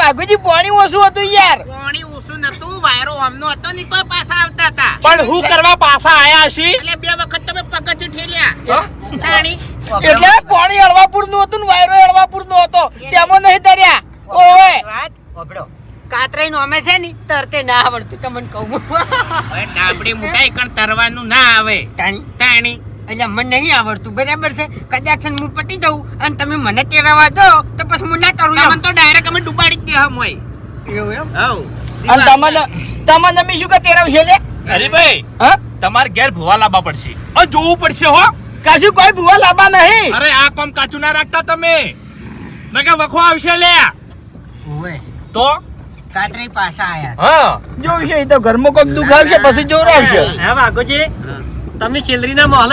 વાઘુજી પાણી ઓછું હતું યાર. પાણી ઓછું નતું, વાયરો આમનો હતો ને તો પાછા આવતા હતા. પણ હું કરવા પાછા આયા છી? એટલે 2 વખત તમે પગ જ ઠેલ્યા. તાણી એટલે પાણી હળવાપુર નું હતું ને વાયરો હળવાપુર નો હતો, તેમાં નહીં તર્યા. ઓય વાત ઓબડો કાતરાઈ નો અમે છે ને તરતે ના આવડતું તમને કહું. હવે ડાબડી મુટાઈ કણ તરવાનું ના આવે. તાણી એટલે મને નહીં આવડતું બરાબર છે. કદાચ છે ને હું પટી જાઉં અને તમે મને તેરાવા દો તો પછી હું ના તરું. તમને તો ડાયરેક્ટ અમે ડૂબાડી જ દેહમ હોય. એવું એમ? હવ અને તમને અમે શું કે તેરાવશે લે? અરે ભાઈ, હા તમારે ઘેર ભૂવા લાવવા પડશે અને જોવું પડશે હો. કશું કોઈ ભૂવા લાવવા નહીં. અરે આ કામ કાચું ના રાખતા તમે, નકે વખો આવશે લે. ઓય તો કાતરાઈ પાછા આયા. હા જોવું છે એ તો ઘરમાં કોઈક દુખાવશે પછી જોરાવશે. હે વાઘોજી, તમે સેલરીના મોહલ